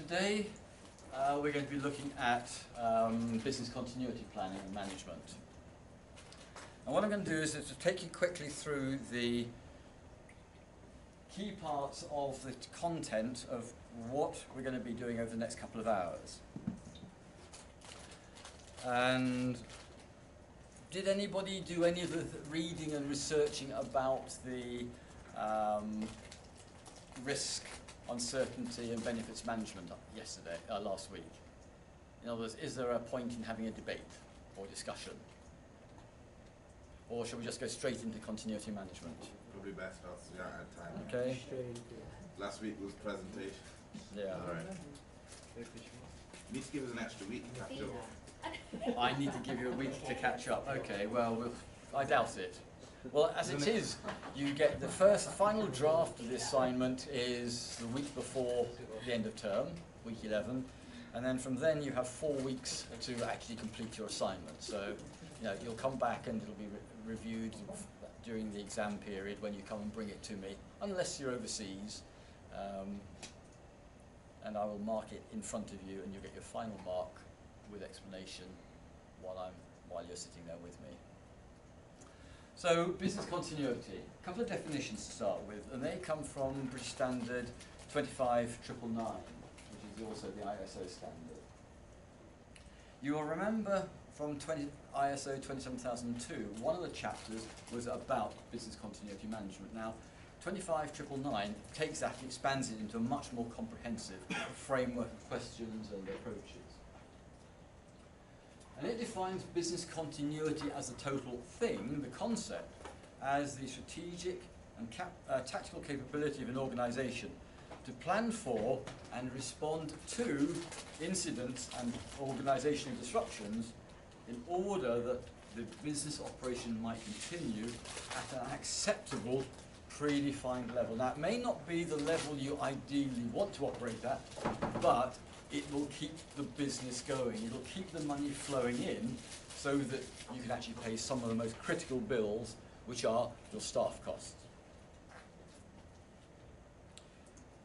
today we're going to be looking at business continuity planning and management. And what I'm going to do is to take you quickly through the key parts of the content of what we're going to be doing over the next couple of hours. And did anybody do any of the reading and researching about the risk, uncertainty and benefits management last week? In other words, is there a point in having a debate or discussion? Or shall we just go straight into continuity management? Probably best us, yeah, at time. Okay. Last week was presentation. Yeah. All right. Need to give us an extra week to catch up. I need to give you a week to catch up. Okay, well, I doubt it. Well, as it is, you get the final draft of the assignment is the week before the end of term, week 11, and then from then you have 4 weeks to actually complete your assignment. So, you'll come back and it'll be reviewed during the exam period when you come and bring it to me, unless you're overseas, and I will mark it in front of you, and you'll get your final mark with explanation while you're sitting there with me. So, business continuity. A couple of definitions to start with, and they come from British Standard 25999, which is also the ISO standard. You will remember from ISO 27002, one of the chapters was about business continuity management. Now, 25999 takes that and expands it into a much more comprehensive framework of questions and approaches. And it defines business continuity as a total thing, the concept, as the strategic and tactical capability of an organisation to plan for and respond to incidents and organisational disruptions in order that the business operation might continue at an acceptable predefined level. Now, it may not be the level you ideally want to operate at, but it will keep the business going. It'll keep the money flowing in so that you can actually pay some of the most critical bills, which are your staff costs.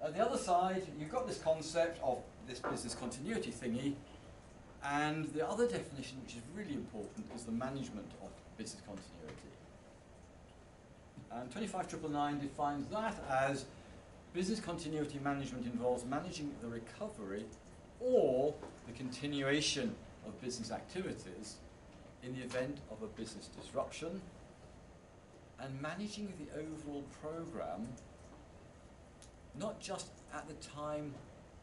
At the other side, you've got this concept of this business continuity thingy, and the other definition, which is really important, is the management of business continuity. And 25999 defines that as business continuity management involves managing the recovery or the continuation of business activities in the event of a business disruption, and managing the overall program not just at the time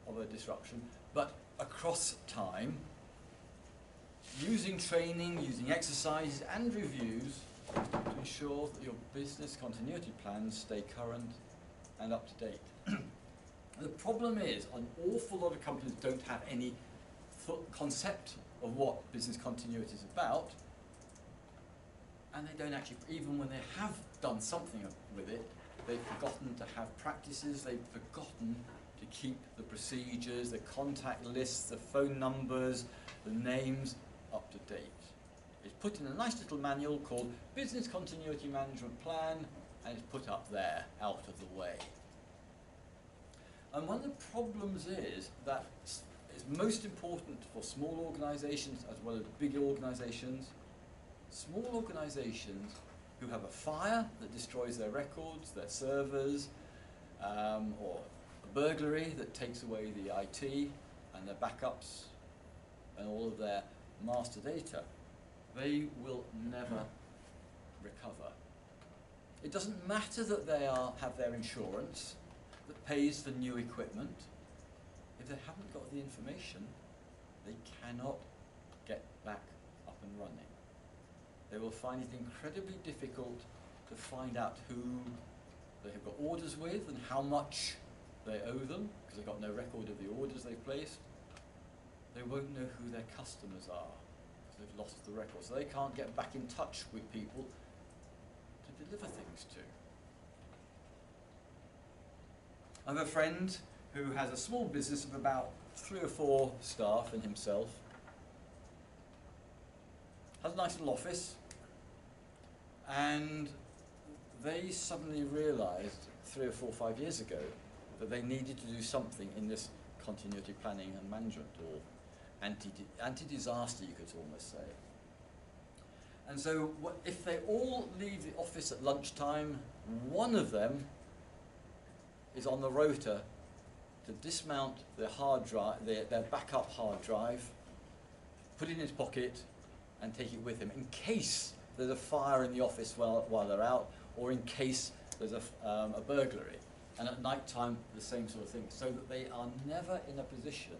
of a disruption, but across time, using training, using exercises and reviews to ensure that your business continuity plans stay current and up to date. The problem is, an awful lot of companies don't have any concept of what business continuity is about, and they don't actually, even when they have done something with it, they've forgotten to have practices, they've forgotten to keep the procedures, the contact lists, the phone numbers, the names up to date. It's put in a nice little manual called Business Continuity Management Plan, and it's put up there, out of the way. And one of the problems is that it's most important for small organisations as well as big organisations. Small organisations who have a fire that destroys their records, their servers, or a burglary that takes away the IT and their backups and all of their master data, they will never recover. It doesn't matter that they have their insurance that pays for new equipment. If they haven't got the information, they cannot get back up and running. They will find it incredibly difficult to find out who they have got orders with and how much they owe them, because they've got no record of the orders they've placed. They won't know who their customers are, because they've lost the record. So they can't get back in touch with people to deliver things to. I have a friend who has a small business of about 3 or 4 staff and himself. Has a nice little office, and they suddenly realised 3 or 4 or 5 years ago that they needed to do something in this continuity planning and management, or anti-disaster, you could almost say. And so if they all leave the office at lunchtime, one of them is on the rota to dismount their hard drive, their backup hard drive, put it in his pocket and take it with him in case there's a fire in the office while they're out, or in case there's a burglary. And at night time, the same sort of thing, so that they are never in a position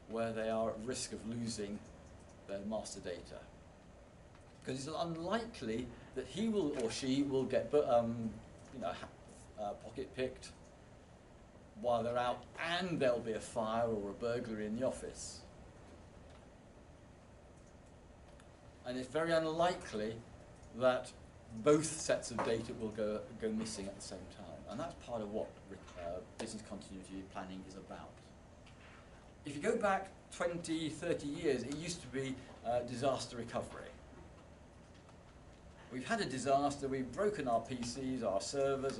where they are at risk of losing their master data. Because it's unlikely that he will or she will get pocket picked while they're out, and there'll be a fire or a burglary in the office. And it's very unlikely that both sets of data will go missing at the same time. And that's part of what business continuity planning is about. If you go back 20, 30 years, it used to be disaster recovery. We've had a disaster, we've broken our PCs, our servers,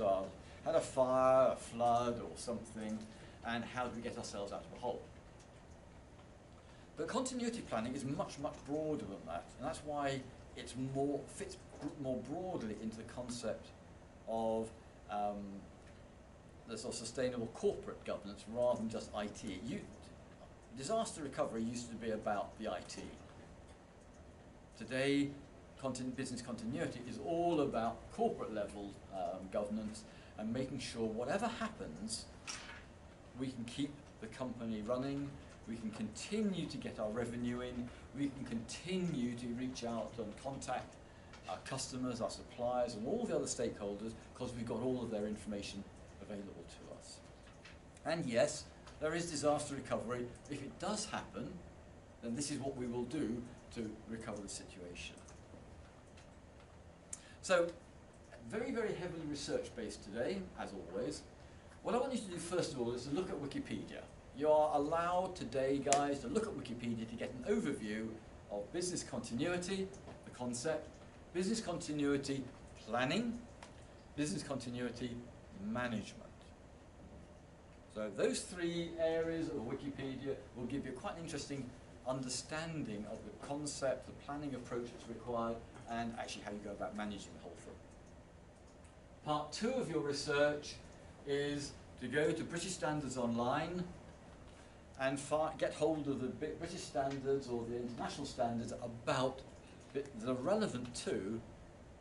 had a fire, a flood or something, and how do we get ourselves out of a hole? But continuity planning is much, much broader than that, and that's why it fits more broadly into the concept of the sort of sustainable corporate governance rather than just IT. Disaster recovery used to be about the IT. Today, business continuity is all about corporate level governance and making sure whatever happens, we can keep the company running, we can continue to get our revenue in, we can continue to reach out and contact our customers, our suppliers, and all the other stakeholders, because we've got all of their information available to us. And yes, there is disaster recovery. If it does happen, then this is what we will do to recover the situation. So, very, very heavily research-based today, as always. What I want you to do first of all is to look at Wikipedia. You are allowed today, guys, to look at Wikipedia to get an overview of business continuity, the concept, business continuity planning, business continuity management. So those three areas of Wikipedia will give you quite an interesting understanding of the concept, the planning approach that's required, and actually how you go about managing the whole thing. Part 2 of your research is to go to British Standards Online and get hold of the British standards or the international standards about the relevant to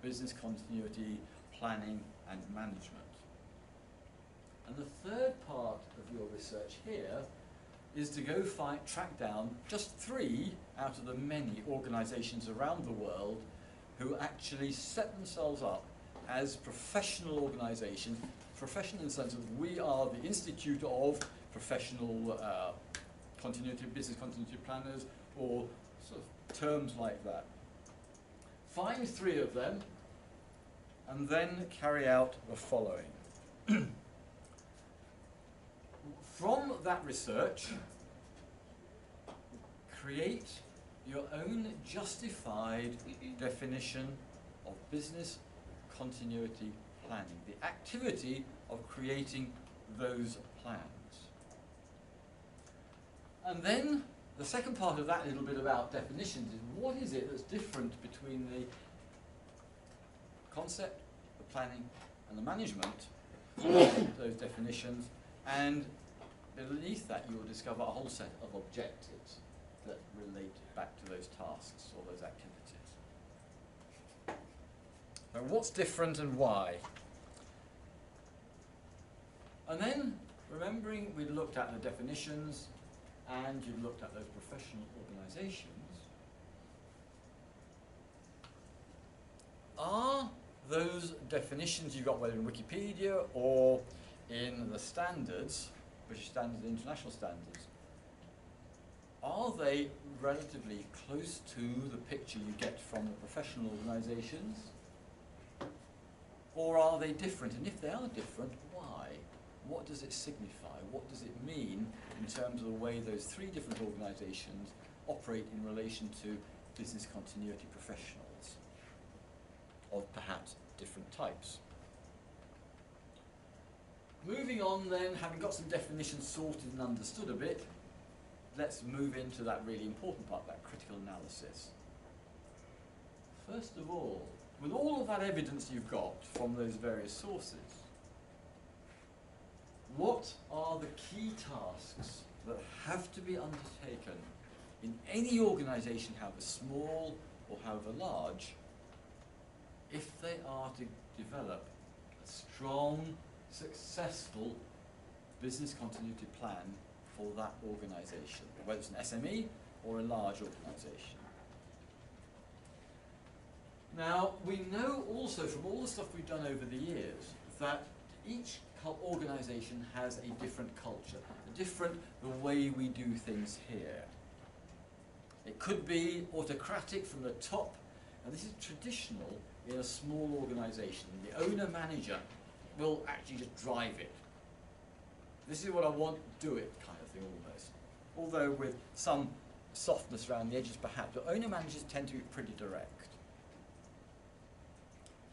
business continuity planning and management. And the third part of your research here is to go track down just 3 out of the many organizations around the world who actually set themselves up as professional organizations, professional in the sense of we are the Institute of Professional Business Continuity Planners, or sort of terms like that. Find 3 of them and then carry out the following. From that research, create your own justified definition of business continuity planning, the activity of creating those plans. And then the second part of that little bit about definitions is what is it that's different between the concept, the planning, and the management of those definitions, and beneath that you will discover a whole set of objectives that relate back to those tasks or those activities. So what's different and why? And then, remembering we looked at the definitions and you looked at those professional organizations, are those definitions you got, whether in Wikipedia or in the standards, British standards and international standards, are they relatively close to the picture you get from the professional organizations? Or are they different? And if they are different, why? What does it signify? What does it mean in terms of the way those 3 different organizations operate in relation to business continuity professionals of perhaps different types? Moving on then, having got some definitions sorted and understood a bit, let's move into that really important part, that critical analysis. First of all, with all of that evidence you've got from those various sources, what are the key tasks that have to be undertaken in any organisation, however small or however large, if they are to develop a strong, successful business continuity plan for that organisation, whether it's an SME or a large organisation? Now, we know also from all the stuff we've done over the years that each organisation has a different culture, the way we do things here. It could be autocratic from the top, and this is traditional in a small organisation. The owner-manager will actually just drive it. This is what I want, do it, kind of thing almost. Although with some softness around the edges perhaps, but owner-managers tend to be pretty direct.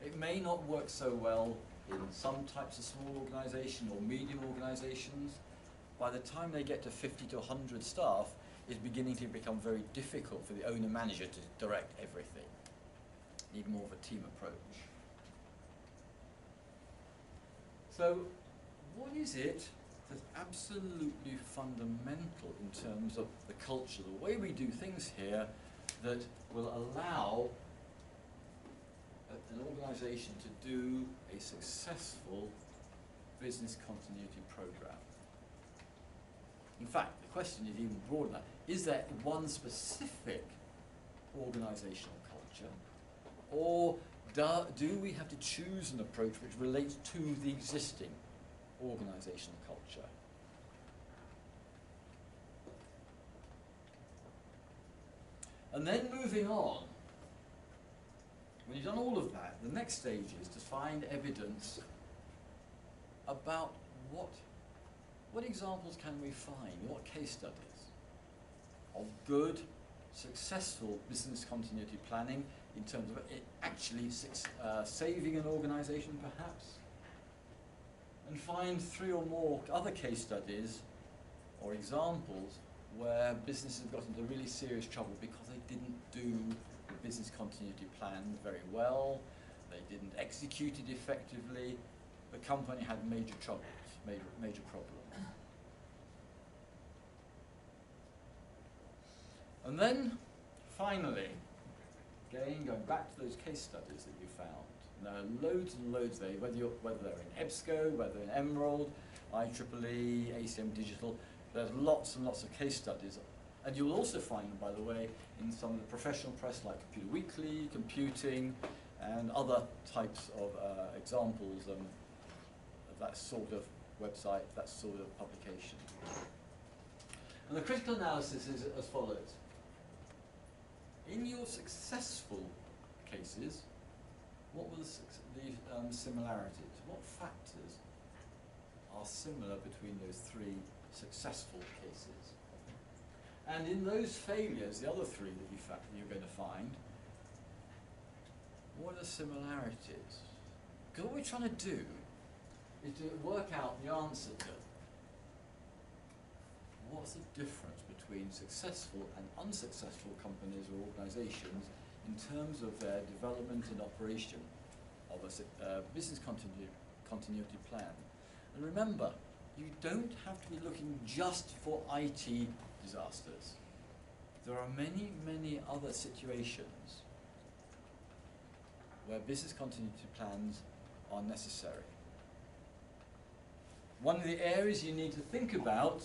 It may not work so well in some types of small organisation or medium organisations. By the time they get to 50 to 100 staff, it's beginning to become very difficult for the owner-manager to direct everything. Need more of a team approach. So, what is it that's absolutely fundamental in terms of the culture, the way we do things here, that will allow an organisation to do a successful business continuity programme? In fact, the question is even broader than that. Is there one specific organisational culture, or do we have to choose an approach which relates to the existing organisational culture? And then moving on, when you've done all of that, the next stage is to find evidence about what examples can we find, what case studies of good, successful business continuity planning in terms of it actually saving an organisation perhaps, and find 3 or more other case studies or examples where businesses have got into really serious trouble because they didn't do the business continuity plan very well, they didn't execute it effectively, the company had major troubles, major problems. And then, finally, again, going back to those case studies that you found, and there are loads and loads there, whether they're in EBSCO, whether in Emerald, IEEE, ACM Digital, there's lots and lots of case studies. And you'll also find them, by the way, in some of the professional press like Computer Weekly, Computing, and other types of examples of that sort of website, that sort of publication. And the critical analysis is as follows. In your successful cases, what were the similarities? What factors are similar between those 3 successful cases? And in those failures, the other 3 that you're going to find, what are similarities? Because what we're trying to do is to work out the answer to what's the difference between successful and unsuccessful companies or organisations in terms of their development and operation of a business continuity plan. And remember, you don't have to be looking just for IT disasters. There are many, many other situations where business continuity plans are necessary. One of the areas you need to think about,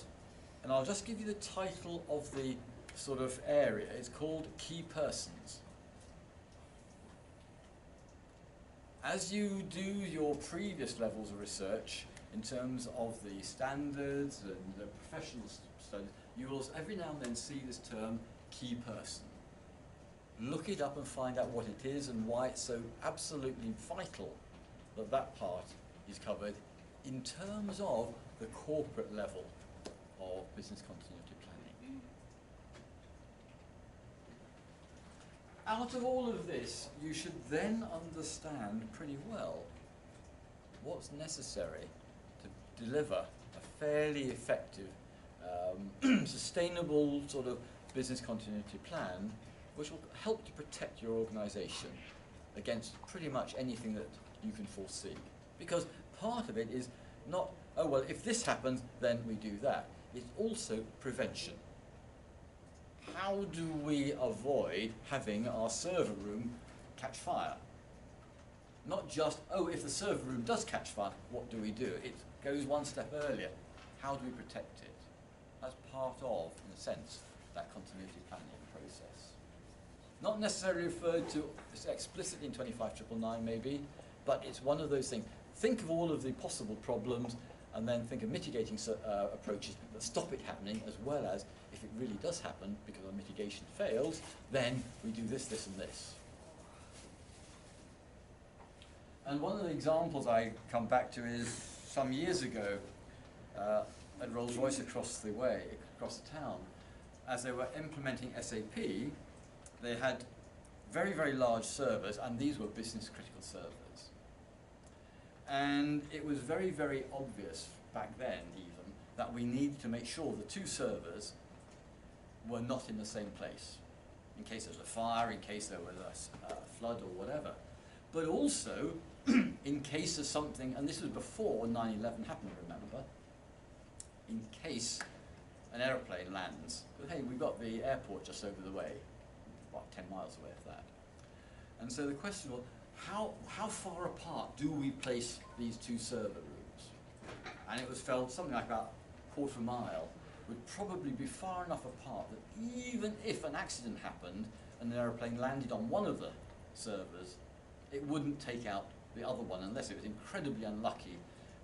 and I'll just give you the title of the sort of area, it's called Key Persons. As you do your previous levels of research in terms of the standards and the professional studies, you will every now and then see this term key person. Look it up and find out what it is and why it's so absolutely vital that that part is covered in terms of the corporate level of business continuity planning. Out of all of this, you should then understand pretty well what's necessary to deliver a fairly effective, sustainable sort of business continuity plan, which will help to protect your organisation against pretty much anything that you can foresee. Because part of it is not, oh well, if this happens, then we do that. It's also prevention. How do we avoid having our server room catch fire? Not just, oh, if the server room does catch fire, what do we do? It goes one step earlier. How do we protect it? That's part of, in a sense, that continuity planning process. Not necessarily referred to explicitly in 25999 maybe, but it's one of those things. Think of all of the possible problems and then think of mitigating approaches that stop it happening, as well as if it really does happen because our mitigation fails, then we do this, this and this. And one of the examples I come back to is some years ago at Rolls-Royce across the town, as they were implementing SAP, they had very, very large servers, and these were business critical servers. And it was very, very obvious back then even that we needed to make sure the two servers were not in the same place, in case there was a fire, in case there was a flood or whatever. But also, in case of something, and this was before 9/11 happened, remember, in case an aeroplane lands, but hey, we've got the airport just over the way, about 10 miles away of that. And so the question was, how far apart do we place these two server rooms? And it was felt something like about a quarter mile would probably be far enough apart that even if an accident happened and an aeroplane landed on one of the servers, it wouldn't take out the other one unless it was incredibly unlucky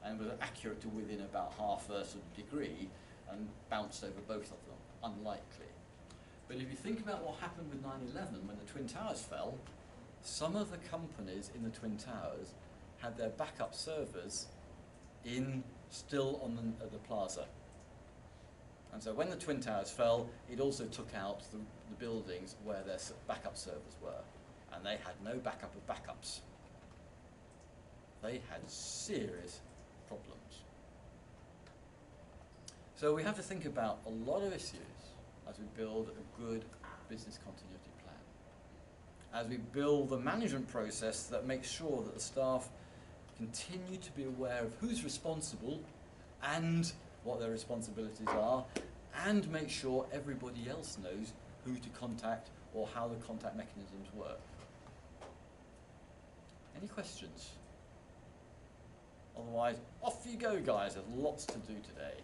and was accurate to within about half a sort of degree and bounced over both of them. Unlikely. But if you think about what happened with 9/11 when the Twin Towers fell, some of the companies in the Twin Towers had their backup servers still on the plaza. And so when the Twin Towers fell, it also took out the buildings where their backup servers were. And they had no backup of backups. They had serious problems. So we have to think about a lot of issues as we build a good business continuity plan. As we build the management process that makes sure that the staff continue to be aware of who's responsible and what their responsibilities are, and make sure everybody else knows who to contact or how the contact mechanisms work. Any questions? Otherwise, off you go, guys. There's lots to do today.